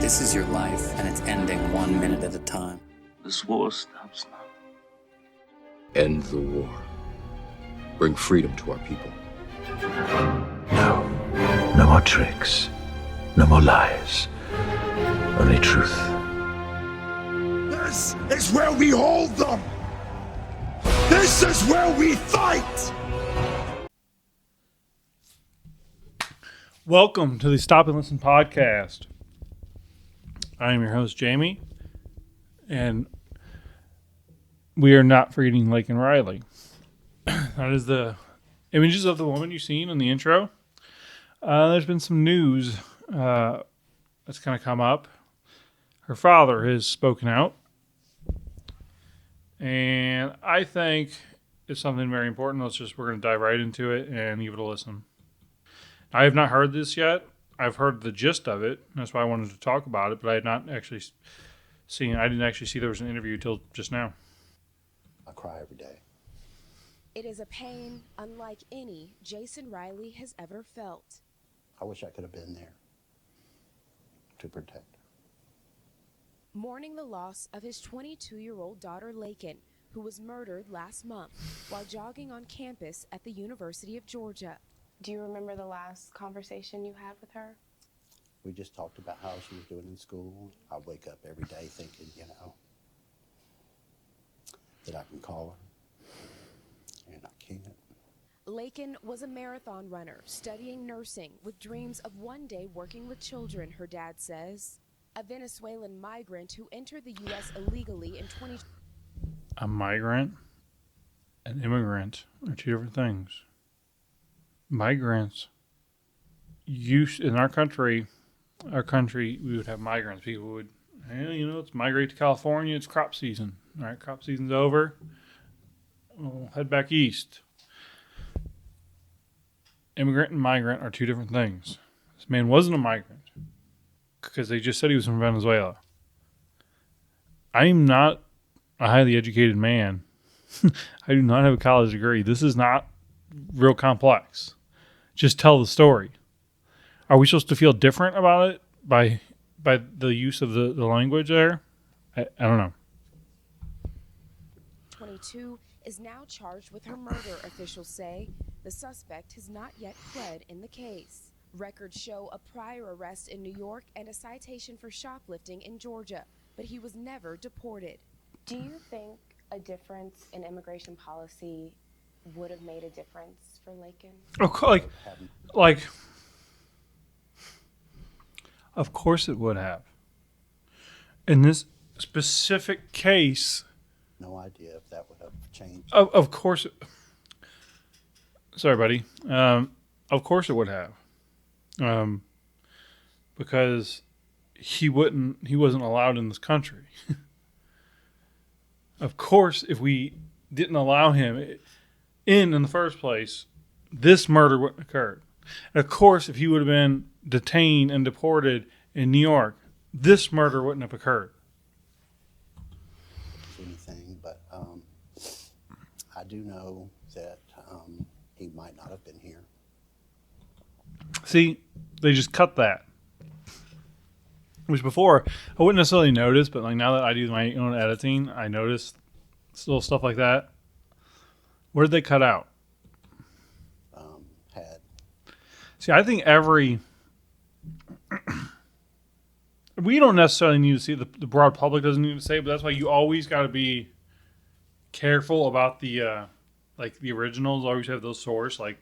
This is your life, and it's ending 1 minute at a time. This war stops now. End the war. Bring freedom to our people. No. No more tricks. No more lies. Only truth. This is where we hold them! This is where we fight! Welcome to the Stop and Listen podcast. I am your host, Jamie, and we are not forgetting Laken Riley. That is the images of the woman you've seen in the intro. There's been some news that's kind of come up. Her father has spoken out, and I think it's something very important. We're going to dive right into it and give it a listen. I have not heard this yet. I've heard the gist of it. That's why I wanted to talk about it, but I had not actually seen it. I didn't actually see there was an interview till just now. I cry every day. It is a pain unlike any Jason Riley has ever felt. I wish I could have been there to protect her. Mourning the loss of his 22-year-old daughter, Laken, who was murdered last month while jogging on campus at the University of Georgia. Do you remember the last conversation you had with her? We just talked about how she was doing in school. I wake up every day thinking, that I can call her, and I can't. Laken was a marathon runner studying nursing with dreams of one day working with children, her dad says. A Venezuelan migrant who entered the U.S. illegally in 20... A migrant and immigrant are two different things. Migrants, in our country, we would have migrants. People would, let's migrate to California. It's crop season. All right, crop season's over. We'll head back east. Immigrant and migrant are two different things. This man wasn't a migrant because they just said he was from Venezuela. I'm not a highly educated man. I do not have a college degree. This is not real complex. Just tell the story. Are we supposed to feel different about it by the use of the language there? I don't know. 22 is now charged with her murder, officials say. The suspect has not yet pled in the case. Records show a prior arrest in New York and a citation for shoplifting in Georgia, but he was never deported. Do you think a difference in immigration policy would have made a difference for Laken? Of course it would have. In this specific case, No idea if that would have changed. of course. Sorry, buddy. Of course it would have. Because he wasn't allowed in this country. Of course, if we didn't allow him in the first place, this murder wouldn't have occurred. And of course, if he would have been detained and deported in New York, this murder wouldn't have occurred. Anything, but I do know that he might not have been here. See, they just cut that. Which before, I wouldn't necessarily notice, but now that I do my own editing, I notice little stuff like that. What did they cut out? See, I think we don't necessarily need to see, the broad public doesn't need to say, but that's why you always got to be careful about the originals. Always have those source. Like,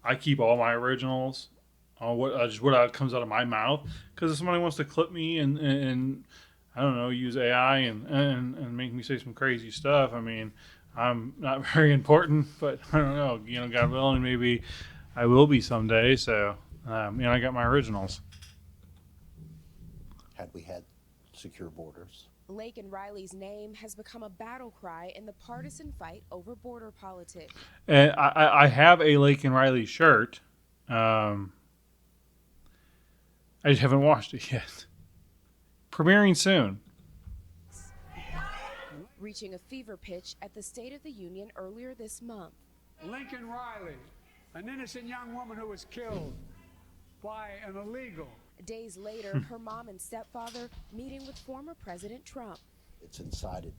I keep all my originals on what comes out of my mouth, because if somebody wants to clip me and I don't know, use AI and make me say some crazy stuff, I mean, I'm not very important, but I don't know, God willing, maybe I will be someday. So, I got my originals. Had we had secure borders. Laken Riley's name has become a battle cry in the partisan fight over border politics. And I have a Laken Riley shirt. I just haven't washed it yet. Premiering soon. Reaching a fever pitch at the State of the Union earlier this month. Laken Riley, an innocent young woman who was killed by an illegal Days later, her mom and stepfather meeting with former President Trump. It's incited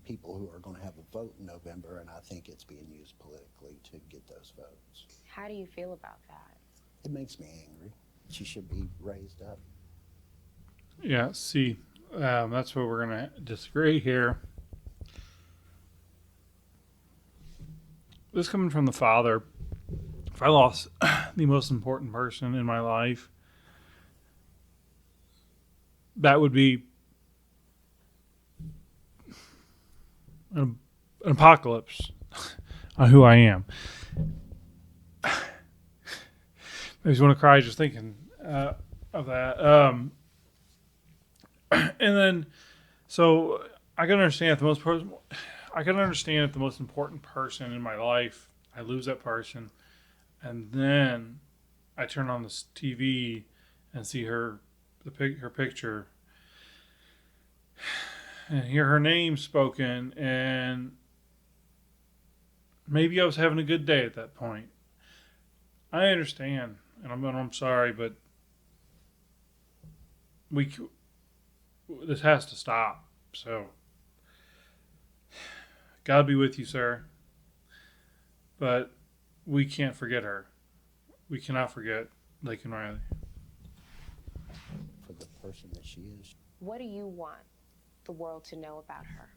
people who are going to have a vote in November, and I think it's being used politically to get those votes. How do you feel about that? It makes me angry. She should be raised up. Yeah, see, that's where we're going to disagree here. This coming from the father, if I lost the most important person in my life, that would be an apocalypse on who I am. I just want to cry just thinking of that. And then, so I can understand if the most important person in my life, I lose that person, and then I turn on this TV and see her picture and hear her name spoken, and maybe I was having a good day at that point. I understand, and I'm sorry, but this has to stop. So, God be with you, sir. But we can't forget her. We cannot forget Laken Riley. For the person that she is. What do you want the world to know about her?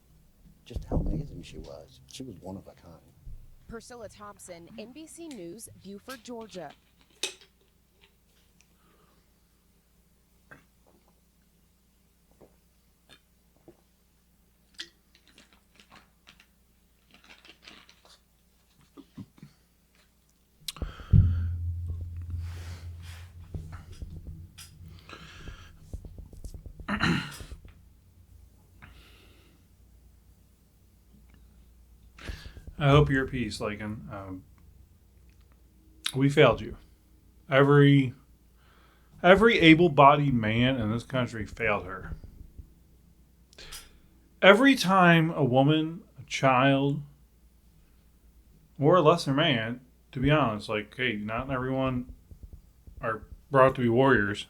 Just how amazing she was. She was one of a kind. Priscilla Thompson, NBC News, Beaufort, Georgia. I hope you're at peace, Laken. We failed you. Every able-bodied man in this country failed her. Every time a woman, a child, or a lesser man, to be honest, like, hey, not everyone are brought to be warriors.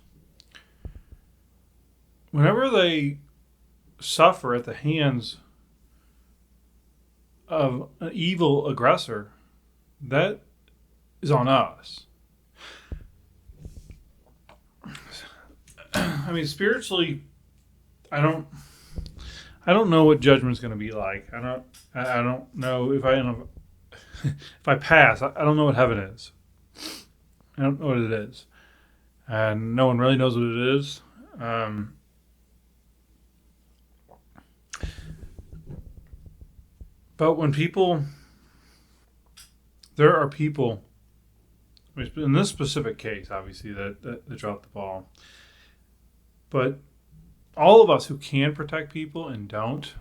Whenever they suffer at the hands of an evil aggressor, that is on us. I mean, spiritually, I don't know what judgment's going to be like. I don't know if I pass. I don't know what heaven is. I don't know what it is, and no one really knows what it is. But when there are people, in this specific case, obviously, that dropped the ball. But all of us who can protect people and don't,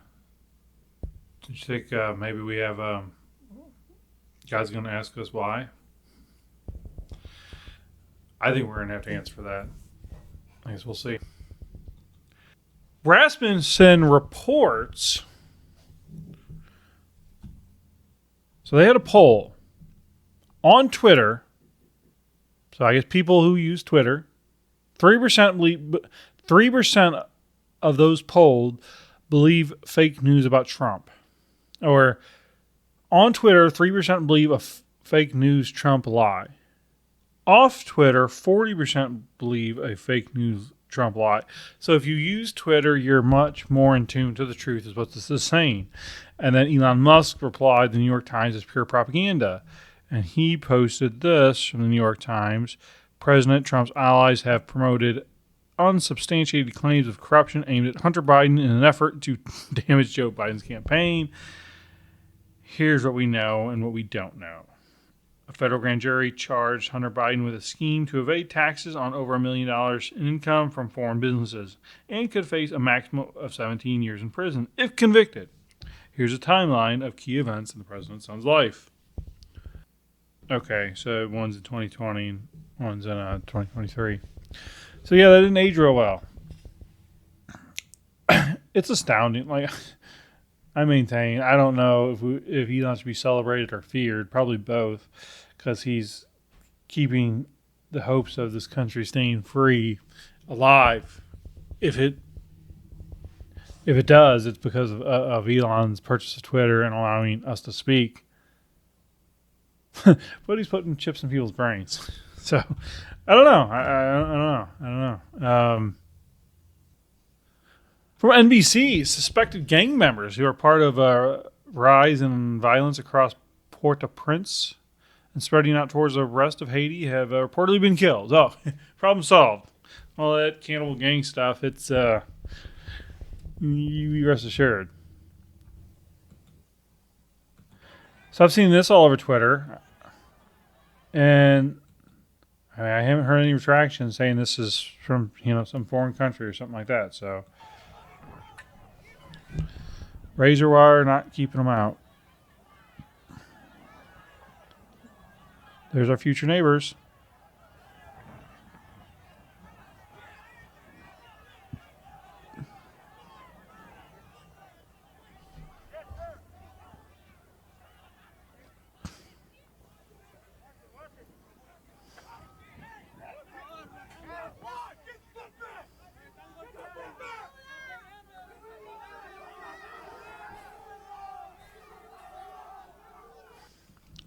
do you think maybe we have, God's going to ask us why? I think we're going to have to answer for that. I guess we'll see. Rasmussen reports. So they had a poll on Twitter. So I guess people who use Twitter, 3% of those polled believe fake news about Trump. Or on Twitter, 3% believe a fake news Trump lie. Off Twitter, 40% believe a fake news Trump lie. So if you use Twitter, you're much more in tune to the truth, is what this is saying. And then Elon Musk replied, the New York Times is pure propaganda. And he posted this from the New York Times. President Trump's allies have promoted unsubstantiated claims of corruption aimed at Hunter Biden in an effort to damage Joe Biden's campaign. Here's what we know and what we don't know. A federal grand jury charged Hunter Biden with a scheme to evade taxes on over $1 million in income from foreign businesses and could face a maximum of 17 years in prison if convicted. Here's a timeline of key events in the president's son's life. Okay, so one's in 2020 and one's in 2023. So yeah, that didn't age real well. It's astounding. Like, I maintain, I don't know if he wants to be celebrated or feared. Probably both, because he's keeping the hopes of this country staying free, alive. If it does, it's because of Elon's purchase of Twitter and allowing us to speak. But he's putting chips in people's brains. So I don't know. I don't know. From NBC, suspected gang members who are part of a rise in violence across Port-au-Prince and spreading out towards the rest of Haiti have reportedly been killed. Oh, problem solved. All that cannibal gang stuff, it's, you rest assured. So I've seen this all over Twitter, and I haven't heard any retraction saying this is from, some foreign country or something like that. So razor wire not keeping them out. There's our future neighbors.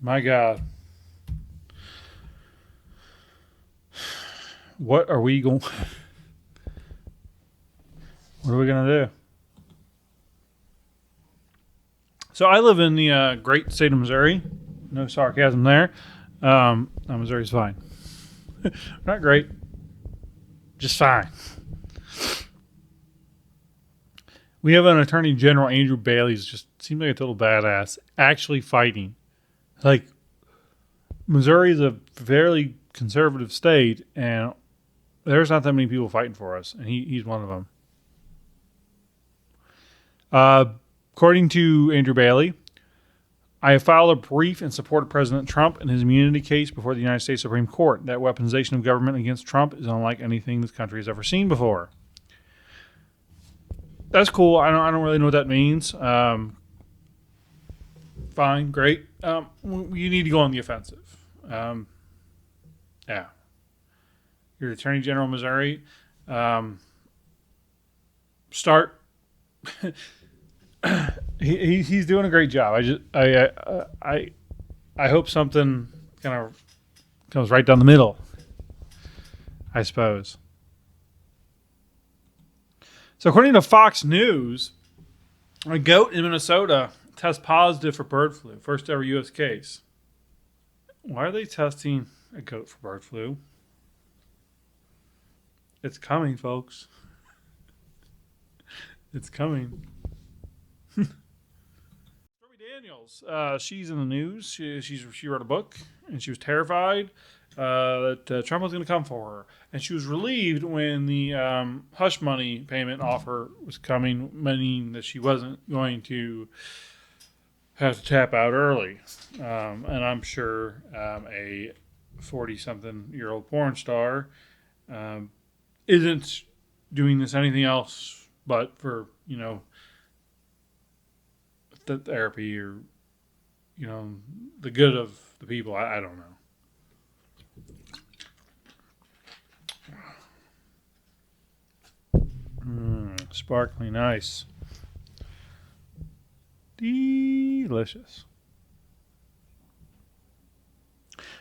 My God. What are we going... What are we going to do? So I live in the great state of Missouri. No sarcasm there. No, Missouri's fine. Not great. Just fine. We have an Attorney General, Andrew Baily, who's just seems like a total badass, actually fighting. Like, Missouri is a fairly conservative state, and there's not that many people fighting for us, and he's one of them. According to Andrew Baily, I have filed a brief in support of President Trump and his immunity case before the United States Supreme Court. That weaponization of government against Trump is unlike anything this country has ever seen before. That's cool. I don't really know what that means. Fine, great. You need to go on the offensive. Yeah. You're the Attorney General of Missouri. Start. He's doing a great job. I hope something kind of comes right down the middle, I suppose. So according to Fox News, a goat in Minnesota tests positive for bird flu. First ever U.S. case. Why are they testing a goat for bird flu? It's coming, folks. It's coming. Stormy Daniels, she's in the news. She wrote a book, and she was terrified that Trump was going to come for her. And she was relieved when the hush money payment offer was coming, meaning that she wasn't going to have to tap out early. And I'm sure a 40-something-year-old porn star isn't doing this anything else but for, the therapy or, the good of the people. I don't know. Sparkling ice. Delicious.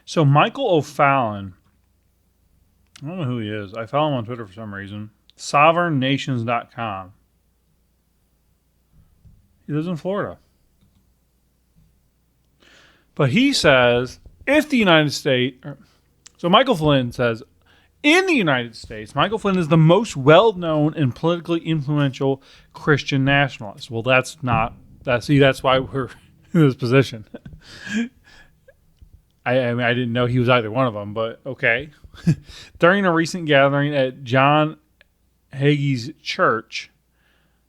So Michael O'Fallon, I don't know who he is. I follow him on Twitter for some reason. SovereignNations.com. He lives in Florida. But he says, if the United States... So Michael Flynn says, in the United States, Michael Flynn is the most well-known and politically influential Christian nationalist. Well, that's why we're in this position. I didn't know he was either one of them, but okay. During a recent gathering at John Hagee's church,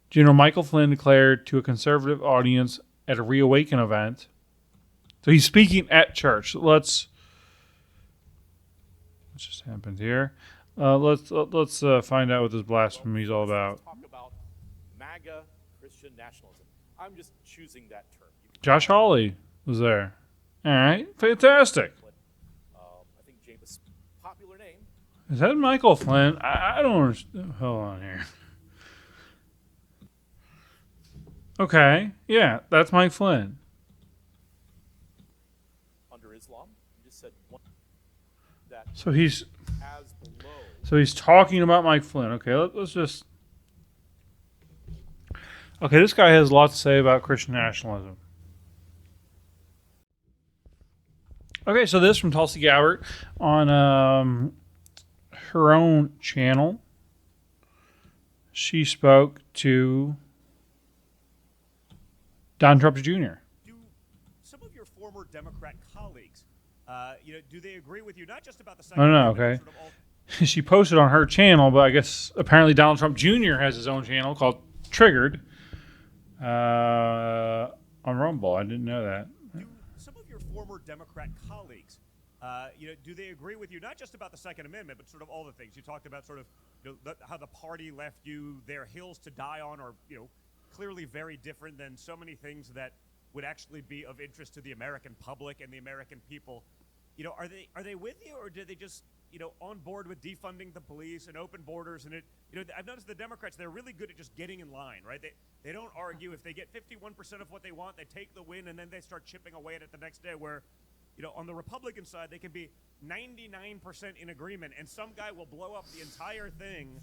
General Michael Flynn declared to a conservative audience at a Reawaken event. So he's speaking at church. Let's just happened here. Let's find out what this blasphemy is all about. Talk about MAGA Christian nationalism. I'm just choosing that term. Josh Hawley was there. All right, fantastic. I think James, popular popular name. Is that Michael Flynn? I don't understand. Hold on here. Okay, yeah, that's Mike Flynn. Under Islam, you just said one that So he's as below. So he's talking about Mike Flynn. Okay, let's just. Okay, this guy has a lot to say about Christian nationalism. Okay, so this from Tulsi Gabbard on her own channel. She spoke to Don Trump Jr. Do some of your former Democrat colleagues, do they agree with you not just about the second? No, okay. Sort of She posted on her channel, but I guess apparently Donald Trump Jr. has his own channel called Triggered on Rumble. I didn't know that. do some of your former Democrat colleagues, do they agree with you not just about the Second Amendment, but sort of all the things you talked about, sort of how the party left you their hills to die on, are clearly very different than so many things that would actually be of interest to the American public and the American people. Are they with you, or do they just on board with defunding the police and open borders? And I've noticed the Democrats, they're really good at just getting in line, right? They don't argue. If they get 51% of what they want, they take the win, and then they start chipping away at it the next day. Where on the Republican side, they can be 99% in agreement, and some guy will blow up the entire thing.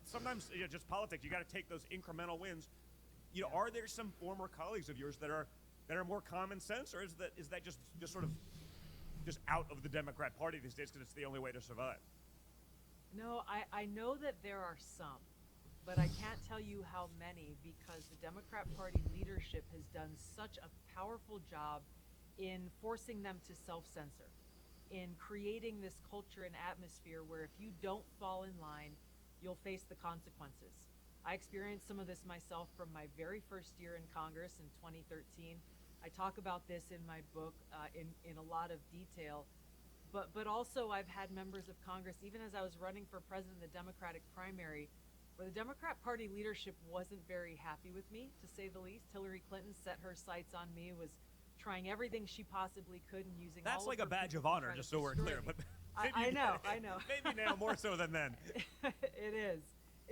Sometimes just politics, you got to take those incremental wins. Are there some former colleagues of yours that are more common sense, or is that just sort of just out of the Democrat Party these days because it's the only way to survive? No, I know that there are some, but I can't tell you how many, because the Democrat Party leadership has done such a powerful job in forcing them to self-censor, in creating this culture and atmosphere where if you don't fall in line, you'll face the consequences. I experienced some of this myself from my very first year in Congress in 2013. I talk about this in my book in a lot of detail, but also I've had members of Congress, even as I was running for president in the Democratic primary, where the Democrat Party leadership wasn't very happy with me, to say the least. Hillary Clinton set her sights on me, was trying everything she possibly could and using That's all like of a her badge of people to honor, try to just so we're destroy clear. me. But I know. Maybe now more so than then. It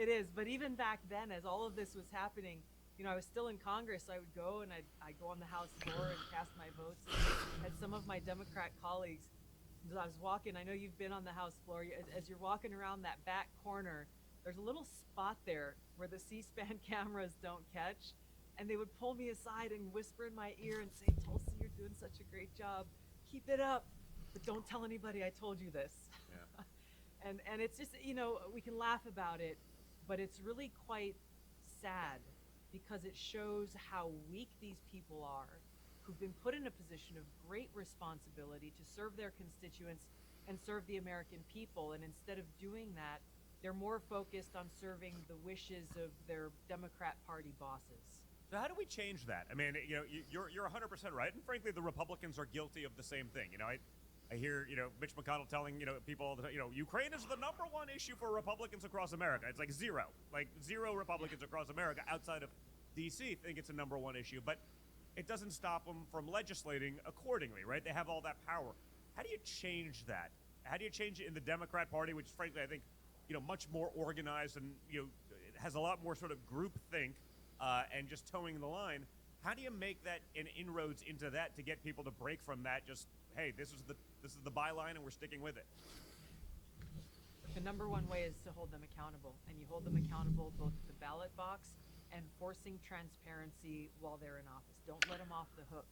is. But even back then, as all of this was happening, I was still in Congress. So I would go and I'd go on the House floor and cast my votes. And had some of my Democrat colleagues, as I was walking, I know you've been on the House floor, as you're walking around that back corner, there's a little spot there where the C-SPAN cameras don't catch. And they would pull me aside and whisper in my ear and say, "Tulsi, you're doing such a great job. Keep it up. But don't tell anybody I told you this." Yeah. And it's just, we can laugh about it, but it's really quite sad, because it shows how weak these people are, who've been put in a position of great responsibility to serve their constituents and serve the American people. And instead of doing that, they're more focused on serving the wishes of their Democrat Party bosses. So how do we change that? I mean, you're 100% right, and frankly, the Republicans are guilty of the same thing. I hear Mitch McConnell telling people all the time, Ukraine is the number one issue for Republicans across America. It's like zero Republicans across America outside of D.C. think it's a number one issue, but it doesn't stop them from legislating accordingly, right? They have all that power. How do you change that? How do you change it in the Democrat Party, which frankly I think much more organized and has a lot more sort of groupthink and just towing the line? How do you make that an inroads into that to get people to break from that? Just, hey, this is the byline and we're sticking with it. The number one way is to hold them accountable, and you hold them accountable both at the ballot box and forcing transparency while they're in office. Don't let them off the hook.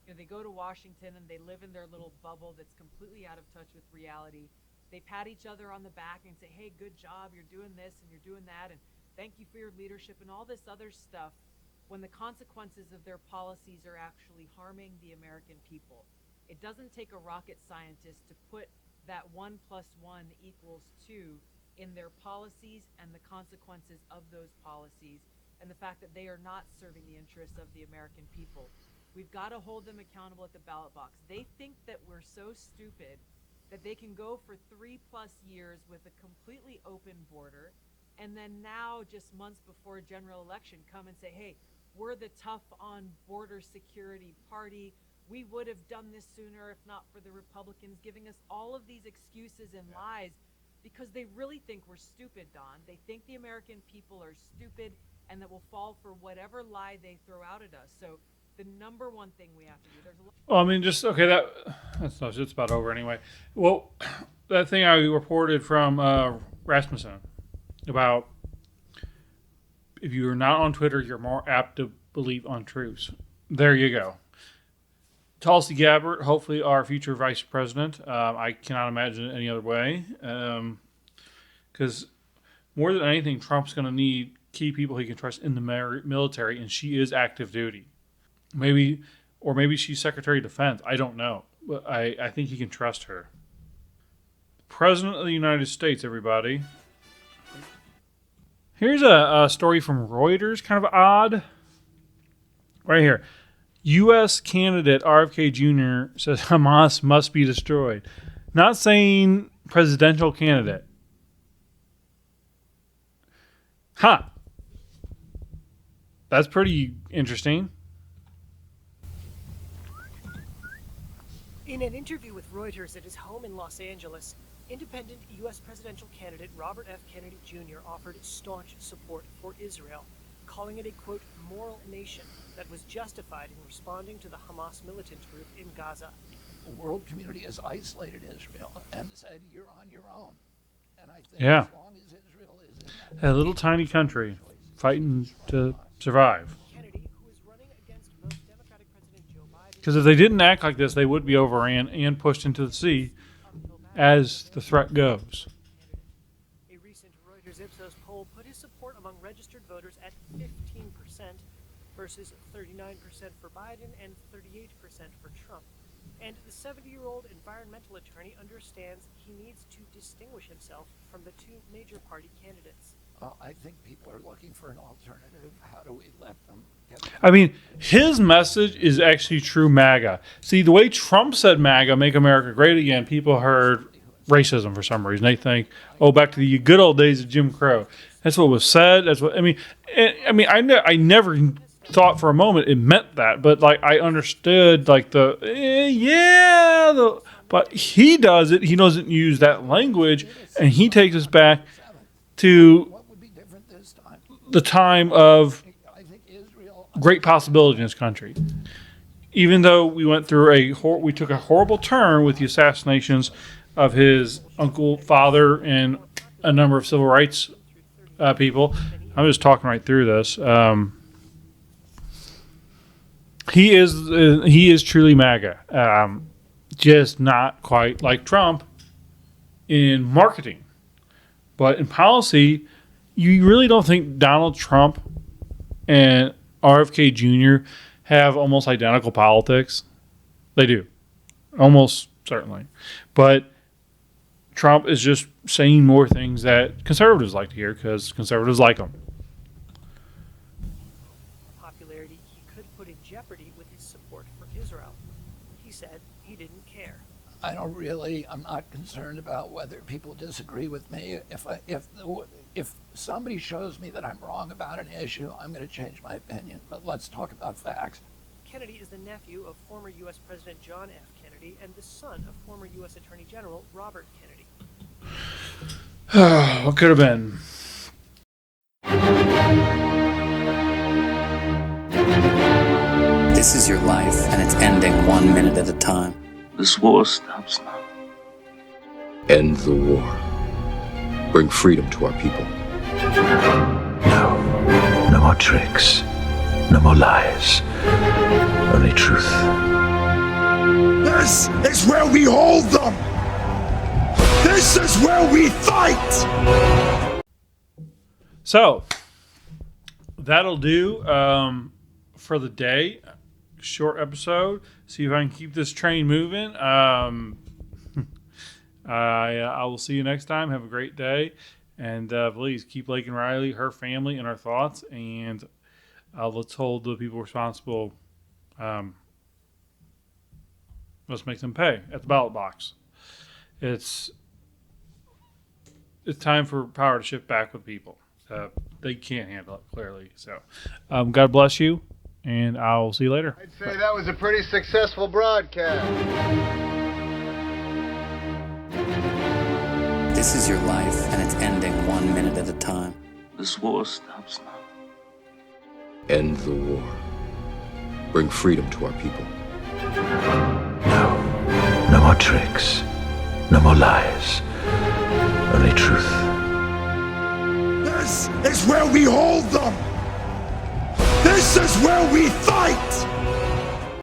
They go to Washington and they live in their little bubble that's completely out of touch with reality. They pat each other on the back and say, "Hey, good job, you're doing this and you're doing that, and thank you for your leadership," and all this other stuff, when the consequences of their policies are actually harming the American people. It doesn't take a rocket scientist to put that 1 + 1 = 2 in their policies and the consequences of those policies, and the fact that they are not serving the interests of the American people. We've got to hold them accountable at the ballot box. They think that we're so stupid that they can go for 3+ years with a completely open border, and then now, just months before a general election, come and say, "Hey, we're the tough on border security party. we would have done this sooner if not for the Republicans, giving us all of these excuses and lies because they really think we're stupid, Don. They think the American people are stupid and that we'll fall for whatever lie they throw out at us. So the number one thing we have to do, Well, I mean, just okay. That's not. It's about over anyway. Well, that thing I reported from Rasmussen about if you're not on Twitter, you're more apt to believe untruths. There you go. Tulsi Gabbard, hopefully our future vice president. I cannot imagine it any other way. Because more than anything, Trump's going to need key people he can trust in the military, and she is active duty. Maybe she's Secretary of Defense. I don't know. But I think he can trust her. President of the United States, everybody. Here's a story from Reuters, kind of odd. Right here. U.S. candidate RFK Jr. says Hamas must be destroyed. Not saying presidential candidate. Huh. That's pretty interesting. In an interview with Reuters at his home in Los Angeles, independent U.S. presidential candidate Robert F. Kennedy Jr. offered staunch support for Israel, calling it a, quote, moral nation that was justified in responding to the Hamas militant group in Gaza. The world community has isolated Israel and said, you're on your own. And I think Yeah. as long as Israel is in A little tiny country fighting to survive. Because if they didn't act like this, they would be overran and pushed into the sea as the threat goes. A recent Reuters Ipsos poll put his support among registered voters at 15% versus 39% for Biden and 38% for Trump. And the 70-year-old environmental attorney understands he needs to distinguish himself from the two major party candidates. Well, I think people are looking for an alternative. How do we let them get I mean, his message is actually true MAGA. See, the way Trump said MAGA, make America great again, people heard racism for some reason. They think, oh, back to the good old days of Jim Crow. That's what was said. That's what, I never thought for a moment it meant that, but like I understood like but he does it. He doesn't use that language, and he takes us back to the time of great possibility in this country. Even though we went through we took a horrible turn with the assassinations of his uncle, father, and a number of civil rights people. I'm just talking right through this. He is truly MAGA, just not quite like Trump in marketing, but in policy. You really don't think Donald Trump and RFK Jr. have almost identical politics? They do. Almost certainly. But Trump is just saying more things that conservatives like to hear because conservatives like him. Popularity he could put in jeopardy with his support for Israel. He said he didn't care. I'm not concerned about whether people disagree with me. If somebody shows me that I'm wrong about an issue, I'm going to change my opinion. But let's talk about facts. Kennedy is the nephew of former U.S. President John F. Kennedy and the son of former U.S. Attorney General Robert Kennedy. What could have been? This is your life, and it's ending 1 minute at a time. This war stops now. End the war. Bring freedom to our people. No. No more tricks. No more lies. Only truth. This is where we hold them! This is where we fight! So, that'll do for the day. Short episode. See if I can keep this train moving. I will see you next time. Have a great day. And please keep Laken Riley, her family, in our thoughts. And let's hold the people responsible. Let's make them pay at the ballot box. It's time for power to shift back with people. They can't handle it, clearly. So God bless you. and I'll see you later. I'd say that was a pretty successful broadcast. This is your life, and it's ending 1 minute at a time. This war stops now. End the war. Bring freedom to our people. No more tricks. No more lies. Only truth. This is where we hold them! This is where we fight!